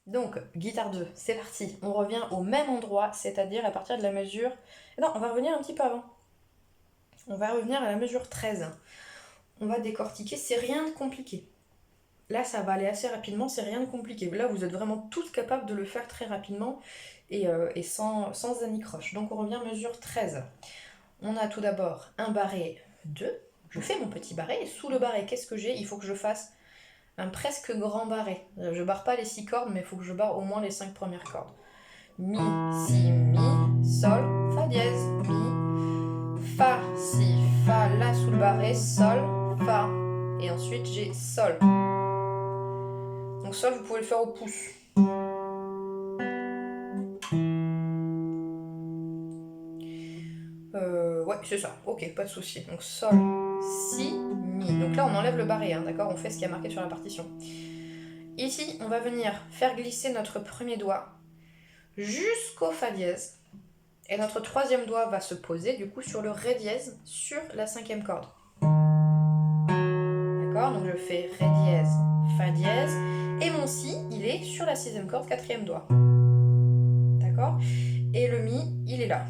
Donc, guitare 2, c'est parti. On revient au même endroit, c'est-à-dire à partir de la mesure... Non, on va revenir un petit peu avant. On va revenir à la mesure 13. On va décortiquer, c'est rien de compliqué. Là, ça va aller assez rapidement, c'est rien de compliqué. Là, vous êtes vraiment tous capables de le faire très rapidement et sans anicroche. Donc, on revient à mesure 13. On a tout d'abord un barré 2. Je fais mon petit barré. Et sous le barré, qu'est-ce que j'ai? Il faut que je fasse un presque grand barré. Je barre pas les 6 cordes, mais il faut que je barre au moins les 5 premières cordes. Mi, si, mi, sol, fa dièse, mi, fa, si, fa, la sous le barré, sol, fa. Et ensuite j'ai sol. Donc sol, vous pouvez le faire au pouce. Ouais, c'est ça. Ok, pas de souci. Donc sol, si, mi. Donc là, on enlève le barré, hein, d'accord? On fait ce qui est marqué sur la partition. Ici, on va venir faire glisser notre premier doigt jusqu'au fa dièse. Et notre troisième doigt va se poser du coup sur le ré dièse sur la 5e corde. D'accord? Donc je fais ré dièse, fa dièse. Et mon si, il est sur la 6e corde, 4e doigt. D'accord? Et le mi, il est là.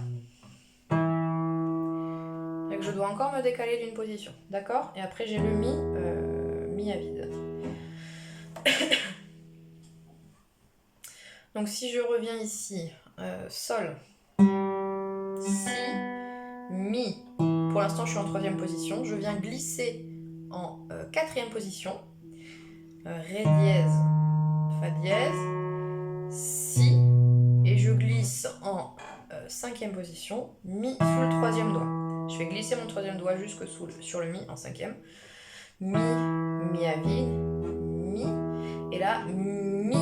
Donc je dois encore me décaler d'une position. D'accord? Et après j'ai le mi à vide. Donc si je reviens ici, sol, si, mi. Pour l'instant je suis en 3e position. Je viens glisser en 4e position. Ré dièse, fa dièse, si. Et je glisse en 5e position, mi sous le 3e doigt. Je vais glisser mon 3e doigt jusque sur le mi en 5e. Mi à vide, mi. Et là, mi,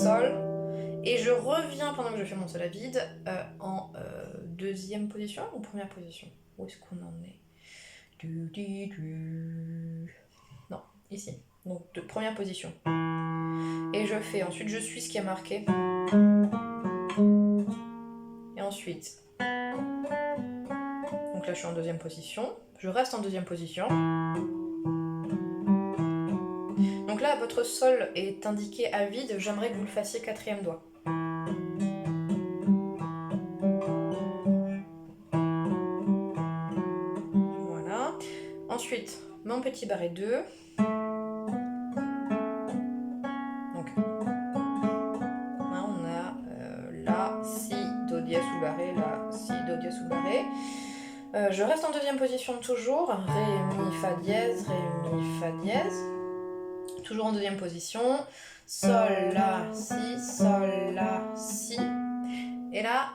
sol. Et je reviens pendant que je fais mon sol à vide en 2e position ou 1re position? Où est-ce qu'on en est? Non, ici. Donc, 1re position. Et je fais, ensuite je suis ce qui est marqué. Et ensuite, donc là je suis en 2e position. Je reste en 2e position. Donc là, votre sol est indiqué à vide. J'aimerais que vous le fassiez 4e doigt. Voilà. Ensuite, mon petit barré 2. Donc, là, on a la, si, do dièse sous le barré, la, si, do dièse sous le barré. Je reste en 2e position toujours. Ré, mi, fa dièse, ré, mi, fa dièse. Toujours en 2e position. Sol, la, si, sol, la, si. Et là,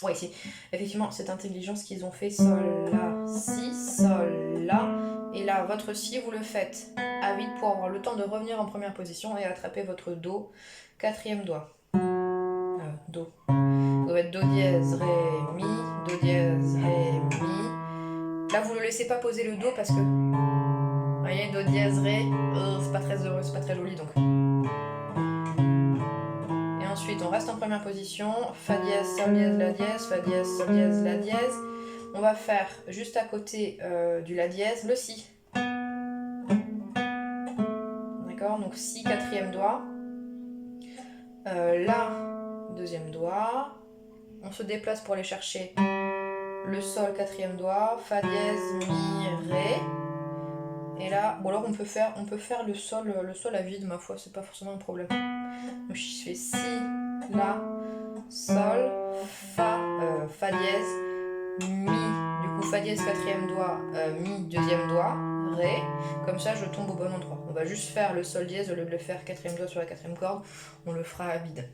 ouais, si. Effectivement, c'est intelligent ce qu'ils ont fait. Sol, la, si, sol, la. Et là, votre si, vous le faites à vide pour avoir le temps de revenir en 1re position et attraper votre do, 4e doigt. Do. Ça doit être do dièse, ré, mi, do dièse, ré, mi. Là, vous ne laissez pas poser le do parce que, vous voyez, do dièse, ré, c'est pas très heureux, c'est pas très joli donc. Et ensuite, on reste en 1re position, fa dièse, sol dièse, la dièse, fa dièse, sol dièse, la dièse. On va faire juste à côté du la dièse le si. D'accord? Donc si, 4e doigt. La, 2e doigt. On se déplace pour aller chercher le sol, 4e doigt. Fa dièse, mi, ré. Et là, bon alors on peut faire le sol à vide, ma foi, c'est pas forcément un problème. Donc je fais si, la, sol, fa dièse, mi, du coup fa dièse 4e doigt, mi 2e doigt, ré, comme ça je tombe au bon endroit. On va juste faire le sol dièse au lieu de le faire 4e doigt sur la 4e corde, on le fera à vide.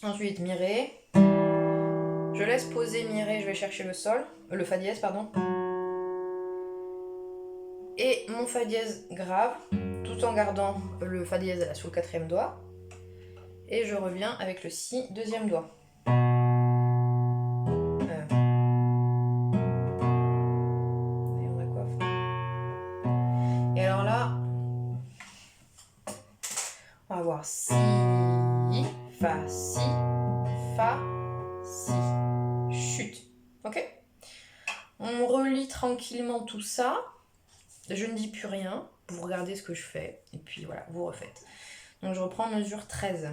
Ensuite mi ré, je laisse poser mi ré, je vais chercher le fa dièse pardon, et mon fa dièse grave, tout en gardant le fa dièse sous le 4e doigt, et je reviens avec le si 2e doigt. Et alors là, on va voir si, fa, si, fa, si, chute. Ok? On relit tranquillement tout ça. Je ne dis plus rien, vous regardez ce que je fais, et puis voilà, vous refaites. Donc je reprends mesure 13.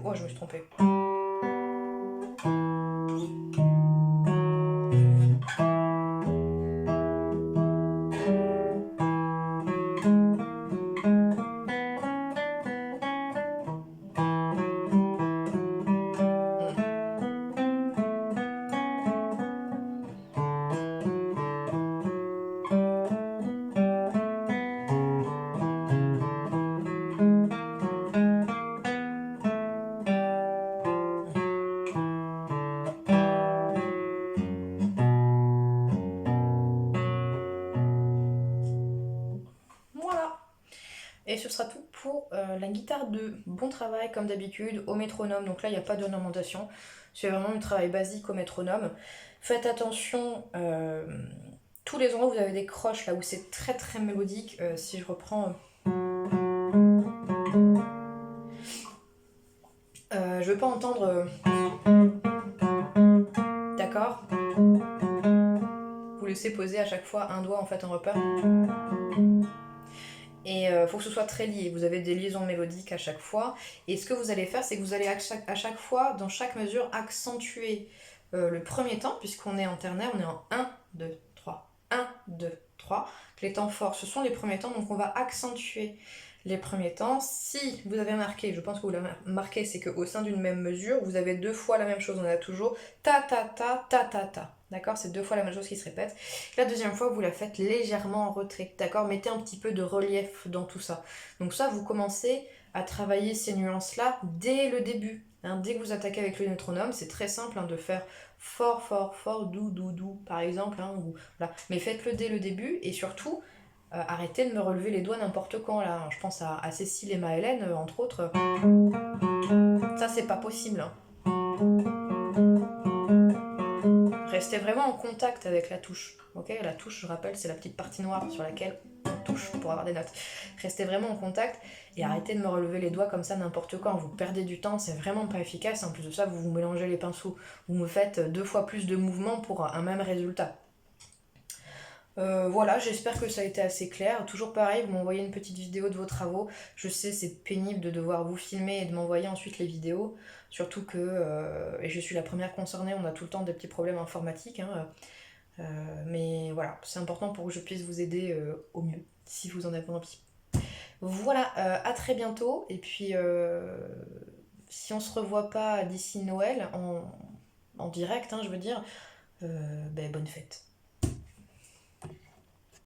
Oh, je me suis trompée. Voilà. Et ce sera tout pour la guitare 2. Bon travail comme d'habitude au métronome. Donc là, il n'y a pas d'ornementation. C'est vraiment un travail basique au métronome. Faites attention, tous les endroits où vous avez des croches, là où c'est très très mélodique, si je reprends... je veux pas entendre... D'accord. Vous laissez poser à chaque fois un doigt en fait en repère. Et faut que ce soit très lié. Vous avez des liaisons mélodiques à chaque fois. Et ce que vous allez faire, c'est que vous allez à chaque fois, dans chaque mesure, accentuer le premier temps, puisqu'on est en ternaire, on est en 1, 2, 3, 1, 2, 3. Les temps forts, ce sont les premiers temps, donc on va accentuer les premiers temps. Si vous avez marqué, je pense que vous l'avez marqué, c'est qu'au sein d'une même mesure, vous avez deux fois la même chose. On a toujours ta ta ta ta ta ta. D'accord, c'est deux fois la même chose qui se répète. La deuxième fois, vous la faites légèrement en retrait. D'accord, mettez un petit peu de relief dans tout ça. Donc ça, vous commencez à travailler ces nuances-là dès le début. Dès que vous attaquez avec le métronome, c'est très simple de faire fort, fort, fort, doux, doux, doux, par exemple. Voilà. Mais faites-le dès le début et surtout, arrêtez de me relever les doigts n'importe quand. Là. Je pense à Cécile et Maëlène, entre autres. Ça, c'est pas possible. Restez vraiment en contact avec la touche. Ok, la touche, je rappelle, c'est la petite partie noire sur laquelle on touche pour avoir des notes. Restez vraiment en contact et arrêtez de me relever les doigts comme ça n'importe quand. Vous perdez du temps, c'est vraiment pas efficace. En plus de ça, vous vous mélangez les pinceaux. Vous me faites 2 fois plus de mouvements pour un même résultat. Voilà, j'espère que ça a été assez clair. Toujours pareil, vous m'envoyez une petite vidéo de vos travaux. Je sais, c'est pénible de devoir vous filmer et de m'envoyer ensuite les vidéos. Surtout que, et je suis la première concernée, on a tout le temps des petits problèmes informatiques. Mais voilà, c'est important pour que je puisse vous aider au mieux, si vous en avez envie. Voilà, à très bientôt. Et puis, si on se revoit pas d'ici Noël, en direct, je veux dire, bonne fête.